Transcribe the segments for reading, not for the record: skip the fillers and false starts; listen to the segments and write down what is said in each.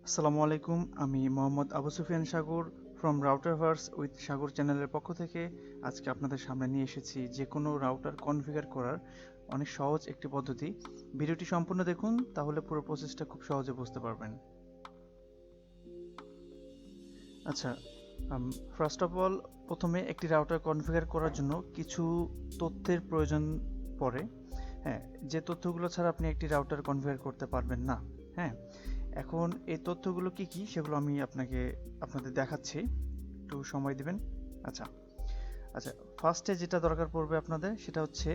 আসসালামু আলাইকুম, আমি মোহাম্মদ আবু সুফিয়ান সাগর ফ্রম রাউটারভার্স উইথ সাগর চ্যানেলের পক্ষ থেকে আজকে আপনাদের সামনে নিয়ে এসেছি যে কোনো রাউটার কনফিগার করার অনেক সহজ একটি পদ্ধতি। ভিডিওটি সম্পূর্ণ দেখুন, তাহলে পুরো প্রসেসটা খুব সহজে বুঝতে পারবেন। আচ্ছা, ফার্স্ট অফ অল প্রথমে একটি রাউটার কনফিগার করার জন্য কিছু তথ্যের প্রয়োজন পড়ে। হ্যাঁ, যে তথ্যগুলো ছাড়া আপনি একটি রাউটার কনফিগার করতে পারবেন না। হ্যাঁ, এখন এই তথ্যগুলো কি কি সেগুলো আমি আপনাদের দেখাচ্ছি, একটু সময় দিবেন। আচ্ছা আচ্ছা, ফার্স্টে যেটা দরকার পড়বে আপনাদের সেটা হচ্ছে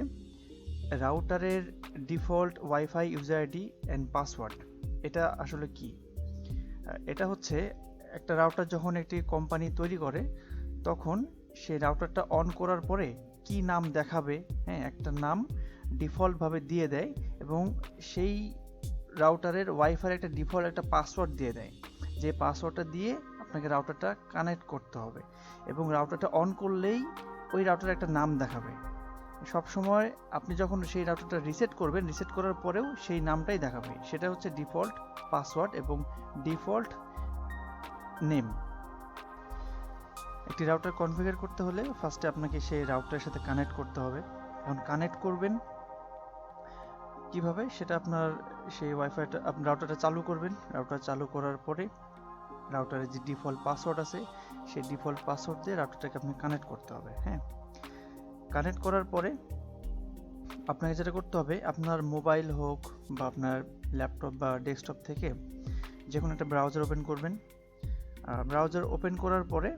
রাউটারের default wifi user ID and password. এটা আসলে কি? এটা হচ্ছে একটা রাউটার যখন একটি কোম্পানি তৈরি করে তখন সেই রাউটারটা অন করার পরে কি নাম দেখাবে, হ্যাঁ, একটা নাম ডিফল্টভাবে দিয়ে দেয় এবং সেই রাউটারের ওয়াইফাই একটা ডিফল্ট একটা পাসওয়ার্ড দিয়ে দেয়, যে পাসওয়ার্ডটা দিয়ে আপনাকে রাউটারটা কানেক্ট করতে হবে এবং রাউটারটা অন করলেই ওই রাউটারের একটা নাম দেখাবে। সবসময় আপনি যখন সেই রাউটারটা রিসেট করবেন, রিসেট করার পরেও সেই নামটাই দেখাবে। সেটা হচ্ছে ডিফল্ট পাসওয়ার্ড এবং ডিফল্ট নেম। একটি রাউটার কনফিগার করতে হলে ফার্স্টে আপনাকে সেই রাউটারের সাথে কানেক্ট করতে হবে। এখন কানেক্ট করবেন কিভাবে সেটা আপনার সেই ওয়াইফাইটা আপনি রাউটারটা চালু করবেন। রাউটার চালু করার পরে রাউটারের যে ডিফল্ট পাসওয়ার্ড আছে সেই ডিফল্ট পাসওয়ার্ড দিয়ে রাউটারটাকে আপনি কানেক্ট করতে হবে। হ্যাঁ, কানেক্ট করার পরে আপনাকে যেটা করতে হবে, আপনার মোবাইল হোক বা আপনার ল্যাপটপ বা ডেস্কটপ থেকে যে কোনো একটা ব্রাউজার ওপেন করবেন। ব্রাউজার ওপেন করার পরে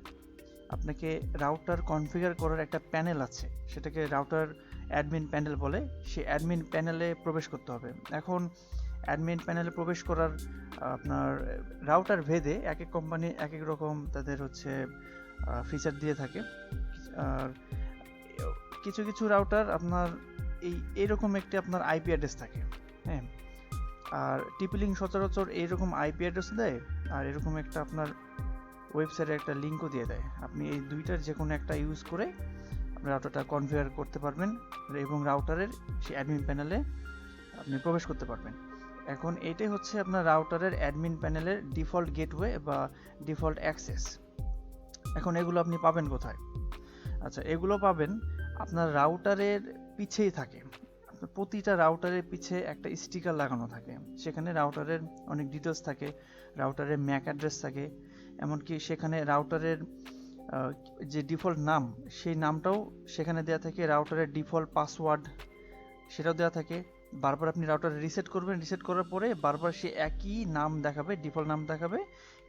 আপনাকে রাউটার কনফিগার করার একটা প্যানেল আছে, সেটাকে রাউটার অ্যাডমিন প্যানেল বলে। সেই অ্যাডমিন প্যানেলে প্রবেশ করতে হবে। এখন অ্যাডমিন প্যানেলে প্রবেশ করার আপনার রাউটার ভেদে এক এক কোম্পানি এক এক রকম তাদের হচ্ছে ফিচার দিয়ে থাকে। আর কিছু কিছু রাউটার আপনার এইরকম একটি আপনার আইপি অ্যাড্রেস থাকে। হ্যাঁ, আর টিপি-লিঙ্ক সচরাচর এইরকম আইপি অ্যাড্রেস দেয়, আর এরকম একটা আপনার ওয়েবসাইটে একটা লিঙ্কও দিয়ে দেয়। আপনি এই দুইটার যে কোনো একটা ইউজ করে রাউটারটা কনফিগার করতে পারবেন এবং রাউটারের সেই অ্যাডমিন প্যানেলে আপনি প্রবেশ করতে পারবেন। এখন এটাই হচ্ছে আপনার রাউটারের অ্যাডমিন প্যানেলের ডিফল্ট গেটওয়ে বা ডিফল্ট অ্যাক্সেস। এখন এগুলো আপনি পাবেন কোথায়? আচ্ছা, এগুলো পাবেন আপনার রাউটারের পিছেই থাকে। প্রতিটা রাউটারের পিছে একটা স্টিকার লাগানো থাকে, সেখানে রাউটারের অনেক ডিটেলস থাকে, রাউটারের ম্যাক অ্যাড্রেস থাকে, এমনকি সেখানে রাউটারের যে ডিফল্ট নাম সেই নামটাও সেখানে দেওয়া থাকে, রাউটারের ডিফল্ট পাসওয়ার্ড সেটাও দেওয়া থাকে। বারবার আপনি রাউটার রিসেট করবেন, রিসেট করার পরে বারবার সে একই নাম দেখাবে, ডিফল্ট নাম দেখাবে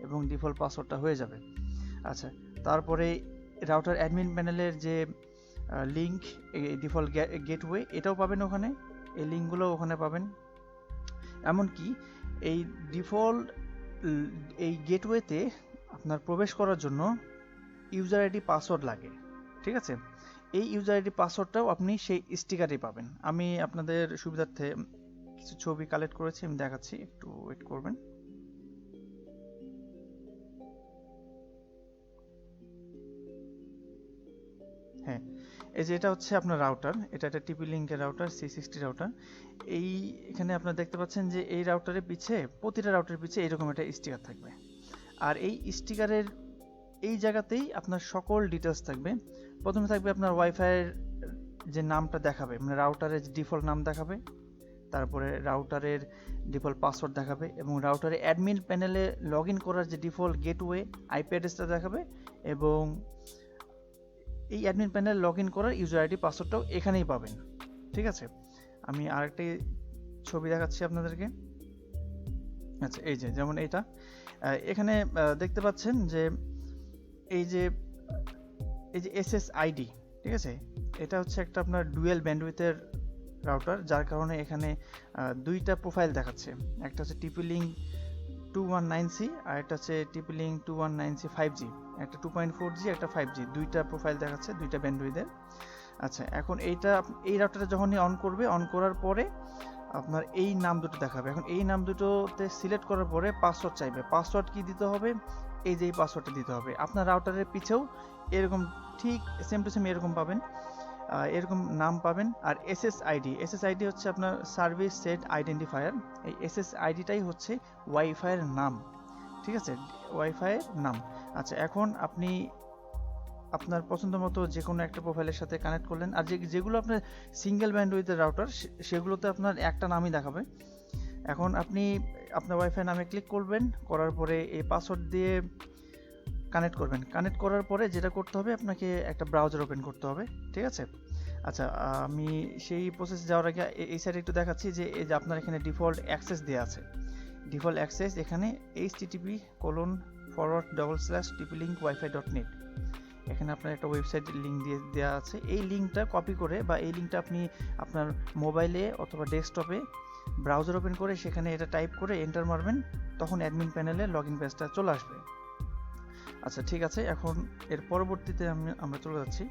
এবং ডিফল্ট পাসওয়ার্ডটা হয়ে যাবে। আচ্ছা, তারপরে রাউটার অ্যাডমিন প্যানেলের যে লিঙ্ক, ডিফল্ট গেটওয়ে এটাও পাবেন ওখানে, এই লিঙ্কগুলো ওখানে পাবেন। এমনকি এই ডিফল্ট এই গেটওয়েতে আপনার প্রবেশ করার জন্য ইউজার আইডি পাসওয়ার্ড লাগে। ঠিক আছে, এই ইউজার আইডি পাসওয়ার্ডটাও আপনি সেই স্টিকারে পাবেন। আমি আপনাদের সুবিধার্থে কিছু ছবি কালেক্ট করেছি, আমি দেখাচ্ছি, একটু ওয়েট করবেন। হ্যাঁ, এই যে এটা হচ্ছে আপনার রাউটার, এটা একটা টিপি লিঙ্কের রাউটার, C60 রাউটার। এই এখানে আপনারা দেখতে পাচ্ছেন যে এই রাউটারের পিছে, প্রতিটা রাউটারের পিছে এরকম একটা স্টিকার থাকবে। আর এই স্টিকারের এই জায়গাতেই আপনার সকল ডিটেলস থাকবে। প্রথমে থাকবে আপনার ওয়াইফাইয়ের যে নামটা দেখাবে, মানে রাউটারের ডিফল্ট নাম দেখাবে, তারপরে রাউটারের ডিফল্ট পাসওয়ার্ড দেখাবে এবং রাউটারে অ্যাডমিন প্যানেলে লগ ইন করার যে ডিফল্ট গেটওয়ে আইপি অ্যাড্রেসটা দেখাবে এবং এই অ্যাডমিন প্যানেল লগ ইন করার ইউজার আইডি পাসওয়ার্ডটাও এখানেই পাবেন। ঠিক আছে, আমি আরেকটি ছবি দেখাচ্ছি আপনাদেরকে। আচ্ছা, এই যে যেমন এইটা এখানে দেখতে পাচ্ছেন যে এই যে SSID, ঠিক আছে, এটা হচ্ছে একটা আপনার ডুয়েল ব্যান্ডউইথের রাউটার, যার কারণে এখানে দুইটা প্রোফাইল দেখাচ্ছে। একটা হচ্ছে TP-Link 219C আর একটা হচ্ছে TP-Link 219C 5G, একটা 2.4G একটা 5G, দুইটা প্রোফাইল দেখাচ্ছে, দুইটা ব্যান্ডউইথের। আচ্ছা, এখন এই রাউটারটা যখনই অন করবে, অন করার পরে আপনার এই নাম দুটো দেখাবে। এখন এই নাম দুটোতে সিলেক্ট করার পরে পাসওয়ার্ড চাইবে। পাসওয়ার্ড কি দিতে হবে? এই যে এই পাসওয়ার্ডটা দিতে হবে। আপনার রাউটারের পিছেও এরকম ঠিক সেম টু সেম এরকম পাবেন, এরকম নাম পাবেন। আর এসএসআইডি হচ্ছে আপনার সার্ভিস সেট আইডেন্টিফায়ার। এই এসএসআইডিটাই হচ্ছে ওয়াইফাইয়ের নাম। ঠিক আছে, ওয়াইফাই নাম। আচ্ছা, এখন আপনি আপনার পছন্দ মতো যে কোনো একটা প্রোফাইলের সাথে কানেক্ট করলেন। আর যেগুলো আপনার সিঙ্গেল ব্যান্ডউইথের রাউটার, সেগুলোতে আপনার একটা নামই দেখাবে। এখন আপনি আপনার ওয়াইফাই নামে ক্লিক করবেন, করার পরে এই পাসওয়ার্ড দিয়ে কানেক্ট করবেন। কানেক্ট করার পরে যেটা করতে হবে, আপনাকে একটা ব্রাউজার ওপেন করতে হবে, ঠিক আছে। আচ্ছা, আমি সেই প্রসেস যাওয়ার আগে এই সাইডে একটু দেখাচ্ছি যে এই যে আপনার এখানে ডিফল্ট অ্যাক্সেস দেওয়া আছে। ডিফল্ট অ্যাক্সেস এখানে http://tplinkwifi.net, এখানে আপনার একটা ওয়েবসাইট লিঙ্ক দিয়ে দেওয়া আছে। এই লিঙ্কটা কপি করে বা এই লিঙ্কটা আপনি আপনার মোবাইলে অথবা ডেস্কটপে ব্রাউজার ওপেন করে সেখানে এটা টাইপ করে এন্টার মারবেন, তখন অ্যাডমিন প্যানেলে লগইন পেজটা চলে আসবে। আচ্ছা, ঠিক আছে, এখন এর পরবর্তীতে আমরা চলে যাচ্ছি।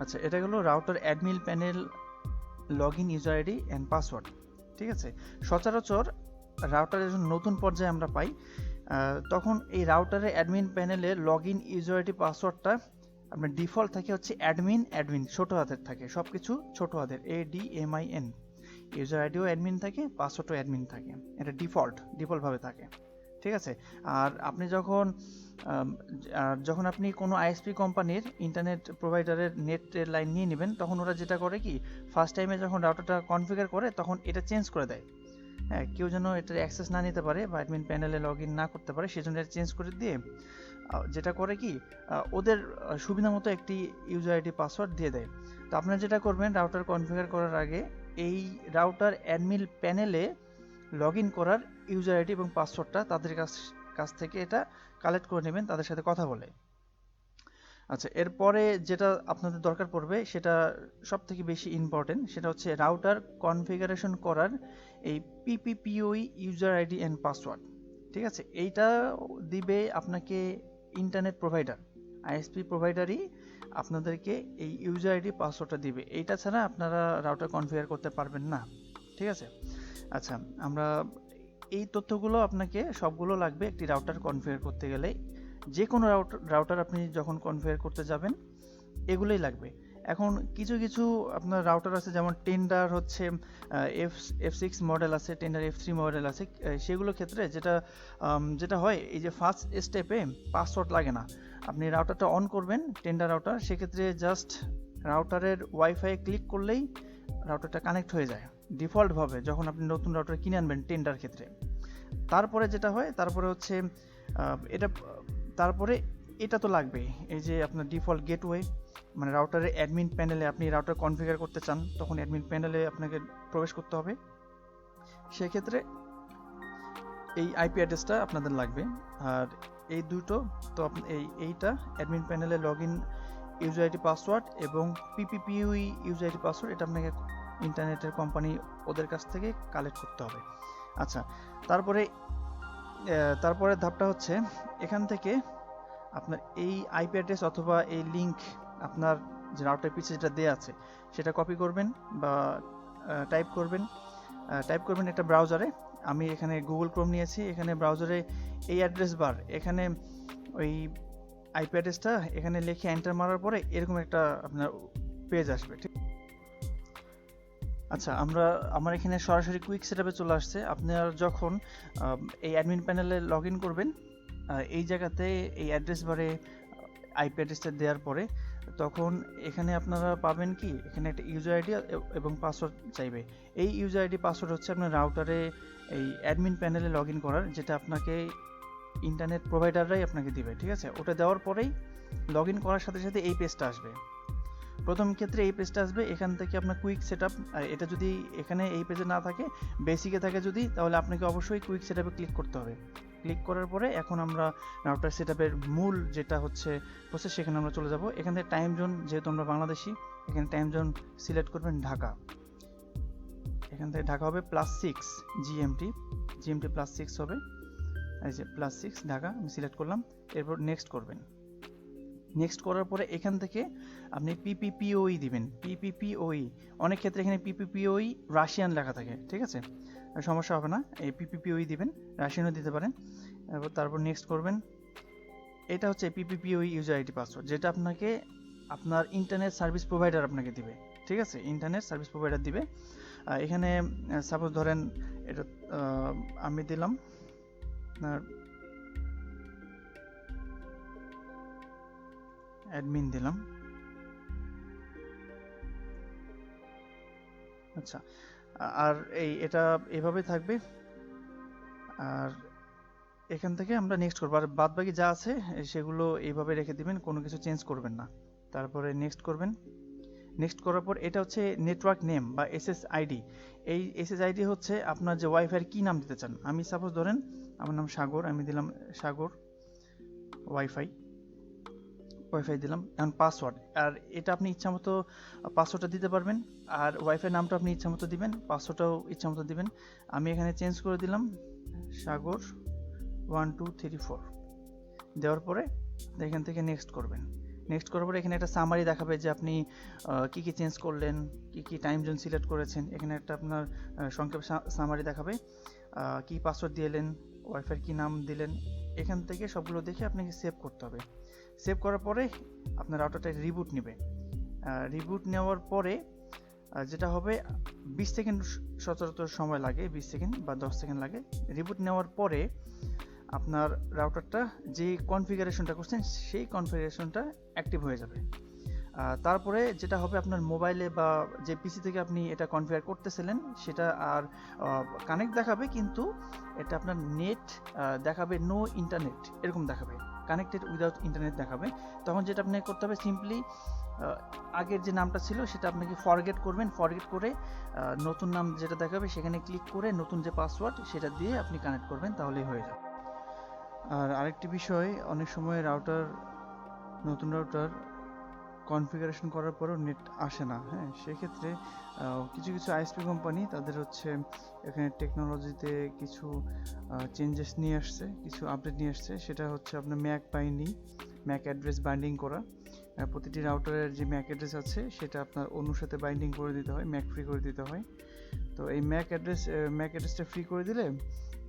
আচ্ছা, এটা হলো router admin panel login user ID and password, ঠিক আছে। সচরাচর রাউটারের যখন নতুন পর্যায়ে আমরা পাই, তখন এই রাউটারের অ্যাডমিন প্যানেলে লগইন ইউজার আইডি পাসওয়ার্ডটা আপনার ডিফল্ট থাকে হচ্ছে অ্যাডমিন ছোট হাতের থাকে, সব কিছু ছোট হাতের, ADMIN। ইউজার আইডিও অ্যাডমিন থাকে, পাসওয়ার্ডও অ্যাডমিন থাকে, এটা ডিফল্টভাবে থাকে, ঠিক আছে। আর আপনি যখন আপনি কোনো আইএসপি কোম্পানির ইন্টারনেট প্রোভাইডারের নেটের লাইন নিয়ে নেবেন, তখন ওরা যেটা করে কি, ফার্স্ট টাইমে যখন রাউটারটা কনফিগার করে তখন এটা চেঞ্জ করে দেয়। হ্যাঁ, কেউ যেন এটার অ্যাক্সেস না নিতে পারে বা অ্যাডমিন প্যানেলে লগ ইন না করতে পারে, সেজন্য এটা চেঞ্জ করে দিয়ে যেটা করে কি, ওদের সুবিধা মতো একটি ইউজার আইডি পাসওয়ার্ড দিয়ে দেয়। তো আপনারা যেটা করবেন, রাউটার কনফিগার করার আগে এই রাউটার অ্যাডমিন প্যানেলে লগ ইন করার ইউজার আইডি এবং পাসওয়ার্ডটা তাদের কাছ থেকে এটা কালেক্ট করে নেবেন, তাদের সাথে কথা বলে। আচ্ছা, এরপরে যেটা আপনাদের দরকার পড়বে, সেটা সব থেকে বেশি ইম্পর্টেন্ট, সেটা হচ্ছে রাউটার কনফিগারেশন করার এই PPPoE user ID and password, ঠিক আছে। এইটা দিবে আপনাকে ইন্টারনেট প্রোভাইডার, আইএসপি প্রোভাইডারই আপনাদেরকে এই ইউজার আইডি পাসওয়ার্ডটা দিবে। এইটা ছাড়া আপনারা রাউটার কনফিগার করতে পারবেন না, ঠিক আছে। আচ্ছা, আমরা এই তথ্যগুলো আপনাকে সবগুলো লাগবে একটি রাউটার কনফিগার করতে গেলে। যে কোনো রাউটার আপনি যখন কনফিগার করতে যাবেন, এগুলোই লাগবে। এখন কিছু আপনার রাউটার আছে, যেমন টেন্ডার হচ্ছে F6 মডেল আছে, টেন্ডার F3 মডেল আছে। সেগুলোর ক্ষেত্রে যেটা হয়, এই যে ফার্স্ট স্টেপে পাসওয়ার্ড লাগে না। আপনি রাউটারটা অন করবেন, টেন্ডার রাউটার, সেক্ষেত্রে জাস্ট রাউটারের ওয়াইফাই ক্লিক করলেই রাউটারটা কানেক্ট হয়ে যায় ডিফল্টভাবে, যখন আপনি নতুন রাউটার কিনে আনবেন টেন্ডার ক্ষেত্রে। তারপরে যেটা হয়, তারপরে এটা তো লাগবেই, এই যে আপনার ডিফল্ট গেটওয়ে, মানে রাউটারের অ্যাডমিন প্যানেলে আপনি রাউটার কনফিগার করতে চান, তখন অ্যাডমিন প্যানেলে আপনাকে প্রবেশ করতে হবে। সেক্ষেত্রে এই আইপি অ্যাড্রেসটা আপনাদের লাগবে। আর এই দুটো তো এইটা অ্যাডমিন প্যানেলে log in user ID password এবং PPPoE ইউজার আইডি পাসওয়ার্ড, এটা আপনাকে ইন্টারনেটের কোম্পানি ওদের কাছ থেকে কালেক্ট করতে হবে। আচ্ছা, তারপরে ধাপটা হচ্ছে, এখান থেকে আপনার এই আইপি অ্যাড্রেস অথবা এই লিঙ্ক আপনার যে রাউটার পিছে যেটা দেওয়া আছে সেটা কপি করবেন বা টাইপ করবেন একটা ব্রাউজারে। আমি এখানে গুগল ক্রোম নিয়েছি, এখানে ব্রাউজারে এই অ্যাড্রেস বার, এখানে ওই আইপি অ্যাড্রেসটা এখানে লিখে এন্টার মারার পরে এরকম একটা আপনার পেজ আসবে, ঠিক। আচ্ছা, আমার এখানে সরাসরি কুইক সেটআপে চলে আসছে। আপনারা যখন এই অ্যাডমিন প্যানেলে লগ ইন করবেন, এই জায়গাতে এই অ্যাড্রেস বারে আইপি অ্যাড্রেসটা দেওয়ার পরে, তখন এখানে আপনারা পাবেন কি, এখানে একটা ইউজার আইডি এবং পাসওয়ার্ড চাইবে। এই ইউজার আইডি পাসওয়ার্ড হচ্ছে আপনার রাউটারে এই অ্যাডমিন প্যানেলে লগ ইন করার, যেটা আপনাকে ইন্টারনেট প্রোভাইডাররাই আপনাকে দিবে, ঠিক আছে। ওটা দেওয়ার পরেই লগ ইন করার সাথে সাথে এই পেজটা আসবে। প্রথম ক্ষেত্রে এই পেজটা আসবে, এখান থেকে আপনার কুইক সেটআপ, এটা যদি এখানে এই পেজে না থাকে, বেসিকে থাকে যদি, তাহলে আপনাকে অবশ্যই কুইক সেটআপে ক্লিক করতে হবে। ক্লিক করার পরে এখন আমরা রাউটার সেটআপের মূল যেটা হচ্ছে প্রসেস, সেখানে আমরা চলে যাব। এখান থেকে টাইম জোন, যেহেতু আমরা বাংলাদেশি, এখানে টাইম জোন সিলেক্ট করবেন ঢাকা। এখান থেকে ঢাকা হবে +6 GMT +6 হবে, এই যে +6 ঢাকা আমি সিলেক্ট করলাম। এরপর নেক্সট করবেন। নেক্সট করার পরে এখান থেকে আপনি PPPoE দিবেন, PPPoE। অনেক ক্ষেত্রে এখানে PPPoE রাশিয়ান লেখা থাকে, ঠিক আছে, সমস্যা হবে না, এই PPPoE দিবেন, রাশিয়ানও দিতে পারেন। তারপর নেক্সট করবেন। এটা হচ্ছে PPPoE ইউজার আইডি পাসওয়ার্ড, যেটা আপনাকে আপনার ইন্টারনেট সার্ভিস প্রোভাইডার আপনাকে দিবে, ঠিক ঠিক আছে, ইন্টারনেট সার্ভিস প্রোভাইডার দিবে। এখানে সাপোজ ধরেন এটা আমি দিলাম আপনার অ্যাডমিন দিলাম। আচ্ছা, আর এটা এভাবে থাকবে। আর এখান থেকে আমরা নেক্সট করবো, আর বাদ বাকি যা আছে সেগুলো এইভাবে রেখে দিবেন, কোনো কিছু চেঞ্জ করবেন না। তারপরে নেক্সট করবেন। নেক্সট করার পর এটা হচ্ছে নেটওয়ার্ক নেম বা এসএসআইডি। এই এসএসআইডি হচ্ছে আপনার যে ওয়াইফাইয়ের কি নাম দিতে চান। আমি সাপোজ ধরেন আমার নাম সাগর, আমি দিলাম সাগর ওয়াইফাই দিলাম। এখন পাসওয়ার্ড, আর এটা আপনি ইচ্ছামতো পাসওয়ার্ডটা দিতে পারবেন, আর ওয়াইফাই নামটা আপনি ইচ্ছামতো দিবেন, পাসওয়ার্ডটাও ইচ্ছামতো দিবেন। আমি এখানে চেঞ্জ করে দিলাম সাগর 1 2 3 4 দেওয়ার পরে এখান থেকে নেক্সট করবেন। নেক্সট করার পরে এখানে একটা সামারি দেখাবে যে আপনি কি কি চেঞ্জ করলেন, কি কি টাইম জোন সিলেক্ট করেছেন। এখানে একটা আপনার সংক্ষেপ সামারি দেখাবে, কি পাসওয়ার্ড দিলেন, ওয়াইফাই কি নাম দিলেন। এখান থেকে সবগুলো দেখে আপনাকে সেভ করতে হবে। সেভ করার পরে আপনার রাউটারটা রিবুট নেবে। রিবুট নেওয়ার পরে যেটা হবে 20 সেকেন্ড সচরাচর সময় লাগে, 20 সেকেন্ড বা 10 সেকেন্ড লাগে। রিবুট নেওয়ার পরে আপনার রাউটারটা যে কনফিগারেশনটা করছেন সেই কনফিগারেশনটা অ্যাক্টিভ হয়ে যাবে। তারপরে যেটা হবে আপনার মোবাইলে বা যে পিসি থেকে আপনি এটা কনফিগার করতেছিলেন সেটা আর কানেক্ট দেখাবে, কিন্তু এটা আপনার নেট দেখাবে নো ইন্টারনেট এরকম দেখাবে, কানেক্টেড উইদাউট ইন্টারনেট দেখাবে। তখন যেটা আপনাকে করতে হবে সিম্পলি আগের যে নামটা ছিল সেটা আপনাকে ফরগেট করবেন, ফরগেট করে নতুন নাম যেটা দেখাবে সেখানে ক্লিক করে নতুন যে পাসওয়ার্ড সেটা দিয়ে আপনি কানেক্ট করবেন, তাহলেই হয়ে যাবে। আর আরেকটি বিষয়, অনেক সময় নতুন রাউটার কনফিগারেশন করার পরেও নেট আসে না। হ্যাঁ, সেক্ষেত্রে কিছু কিছু আইএসপি কোম্পানি তাদের হচ্ছে এখানে টেকনোলজিতে কিছু চেঞ্জেস নিয়ে আসছে, কিছু আপডেট নিয়ে আসছে। সেটা হচ্ছে আপনার ম্যাক অ্যাড্রেস বাইন্ডিং করা। প্রতিটি রাউটারের যে ম্যাক অ্যাড্রেস আছে সেটা আপনার অন্যর সাথে বাইন্ডিং করে দিতে হয়, ম্যাক ফ্রি করে দিতে হয়। তো এই ম্যাক অ্যাড্রেসটা ফ্রি করে দিলে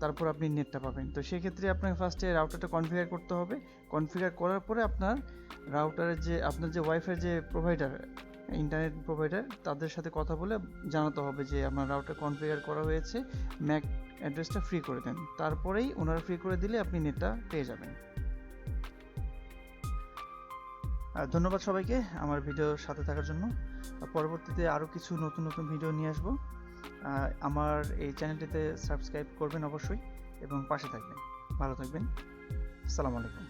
তারপর আপনি নেটটা পাবেন। তো সেক্ষেত্রে আপনাকে ফার্স্টে রাউটারটা কনফিগার করতে হবে। কনফিগার করার পরে আপনার রাউটারের আপনার যে ওয়াইফাই যে প্রোভাইডার, ইন্টারনেট প্রোভাইডার, তাদের সাথে কথা বলে জানাতে হবে যে আপনার রাউটার কনফিগার করা হয়েছে, ম্যাক অ্যাড্রেসটা ফ্রি করে দেন। তারপরেই ওনারা ফ্রি করে দিলে আপনি নেটটা পেয়ে যাবেন। ধন্যবাদ সবাইকে আমার ভিডিওর সাথে থাকার জন্য। পরবর্তীতে আরও কিছু নতুন নতুন ভিডিও নিয়ে আসবো। আমার এই চ্যানেলটিতে সাবস্ক্রাইব করবেন অবশ্যই এবং পাশে থাকবেন। ভালো থাকবেন। আসসালামু আলাইকুম।